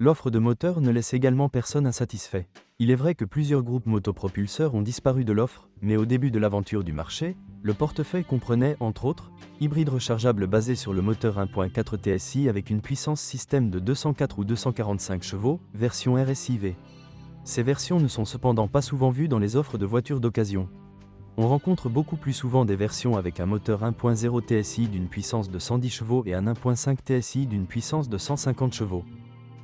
L'offre de moteurs ne laisse également personne insatisfait. Il est vrai que plusieurs groupes motopropulseurs ont disparu de l'offre, mais au début de l'aventure du marché, le portefeuille comprenait, entre autres, hybride rechargeable basé sur le moteur 1.4 TSI avec une puissance système de 204 ou 245 chevaux, version RSIV. Ces versions ne sont cependant pas souvent vues dans les offres de voitures d'occasion. On rencontre beaucoup plus souvent des versions avec un moteur 1.0 TSI d'une puissance de 110 chevaux et un 1.5 TSI d'une puissance de 150 chevaux.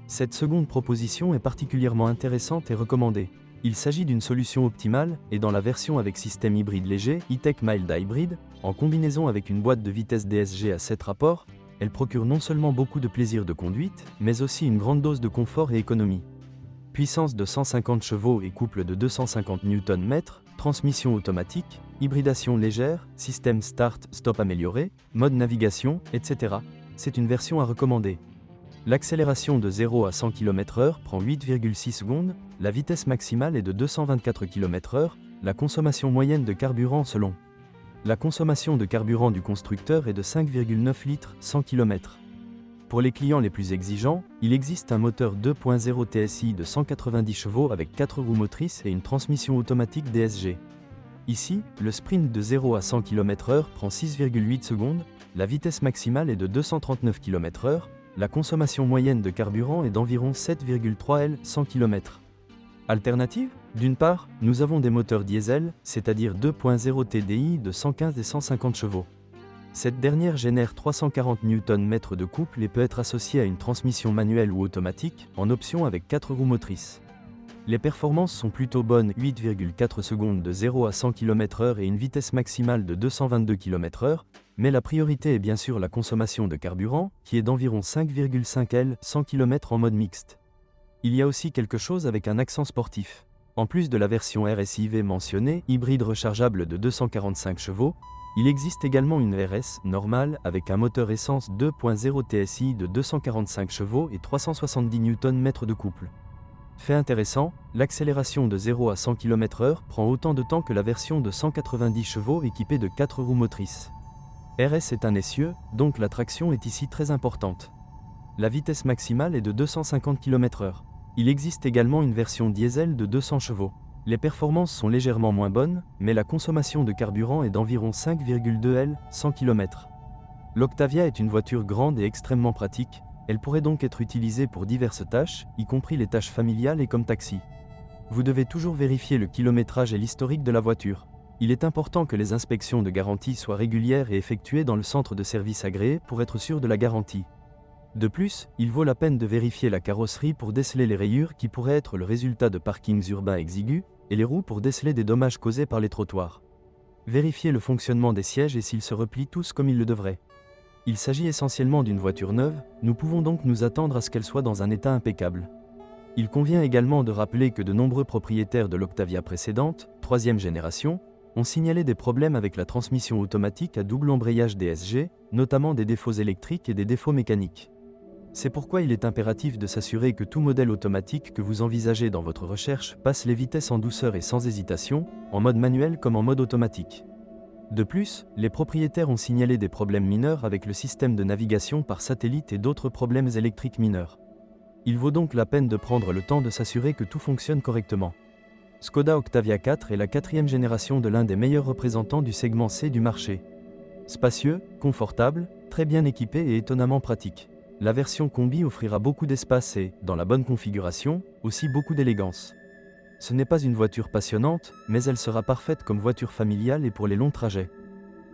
Cette seconde proposition est particulièrement intéressante et recommandée. Il s'agit d'une solution optimale, et dans la version avec système hybride léger, E-Tech Mild Hybrid, en combinaison avec une boîte de vitesse DSG à 7 rapports, elle procure non seulement beaucoup de plaisir de conduite, mais aussi une grande dose de confort et économie. Puissance de 150 chevaux et couple de 250 Nm, transmission automatique, hybridation légère, système start-stop amélioré, mode navigation, etc. C'est une version à recommander. L'accélération de 0 à 100 km/h prend 8,6 secondes, la vitesse maximale est de 224 km/h, la consommation moyenne de carburant selon la consommation de carburant du constructeur est de 5,9 litres 100 km. Pour les clients les plus exigeants, il existe un moteur 2.0 TSI de 190 chevaux avec 4 roues motrices et une transmission automatique DSG. Ici, le sprint de 0 à 100 km/h prend 6,8 secondes, la vitesse maximale est de 239 km/h, la consommation moyenne de carburant est d'environ 7,3 L 100 km. Alternative ? D'une part, nous avons des moteurs diesel, c'est-à-dire 2.0 TDI de 115 et 150 chevaux. Cette dernière génère 340 Nm de couple et peut être associée à une transmission manuelle ou automatique, en option avec 4 roues motrices. Les performances sont plutôt bonnes, 8,4 secondes de 0 à 100 km/h et une vitesse maximale de 222 km/h, mais la priorité est bien sûr la consommation de carburant, qui est d'environ 5,5 L 100 km en mode mixte. Il y a aussi quelque chose avec un accent sportif. En plus de la version RSIV mentionnée, hybride rechargeable de 245 chevaux, il existe également une RS normale avec un moteur essence 2.0 TSI de 245 chevaux et 370 Nm de couple. Fait intéressant, l'accélération de 0 à 100 km/h prend autant de temps que la version de 190 chevaux équipée de 4 roues motrices. RS est un essieu, donc la traction est ici très importante. La vitesse maximale est de 250 km/h. Il existe également une version diesel de 200 chevaux. Les performances sont légèrement moins bonnes, mais la consommation de carburant est d'environ 5,2 L 100 km. L'Octavia est une voiture grande et extrêmement pratique. Elle pourrait donc être utilisée pour diverses tâches, y compris les tâches familiales et comme taxi. Vous devez toujours vérifier le kilométrage et l'historique de la voiture. Il est important que les inspections de garantie soient régulières et effectuées dans le centre de service agréé pour être sûr de la garantie. De plus, il vaut la peine de vérifier la carrosserie pour déceler les rayures qui pourraient être le résultat de parkings urbains exigus, et les roues pour déceler des dommages causés par les trottoirs. Vérifiez le fonctionnement des sièges et s'ils se replient tous comme ils le devraient. Il s'agit essentiellement d'une voiture neuve, nous pouvons donc nous attendre à ce qu'elle soit dans un état impeccable. Il convient également de rappeler que de nombreux propriétaires de l'Octavia précédente, 3e génération, ont signalé des problèmes avec la transmission automatique à double embrayage DSG, notamment des défauts électriques et des défauts mécaniques. C'est pourquoi il est impératif de s'assurer que tout modèle automatique que vous envisagez dans votre recherche passe les vitesses en douceur et sans hésitation, en mode manuel comme en mode automatique. De plus, les propriétaires ont signalé des problèmes mineurs avec le système de navigation par satellite et d'autres problèmes électriques mineurs. Il vaut donc la peine de prendre le temps de s'assurer que tout fonctionne correctement. Skoda Octavia 4 est la 4e génération de l'un des meilleurs représentants du segment C du marché. Spacieux, confortable, très bien équipé et étonnamment pratique. La version combi offrira beaucoup d'espace et, dans la bonne configuration, aussi beaucoup d'élégance. Ce n'est pas une voiture passionnante, mais elle sera parfaite comme voiture familiale et pour les longs trajets.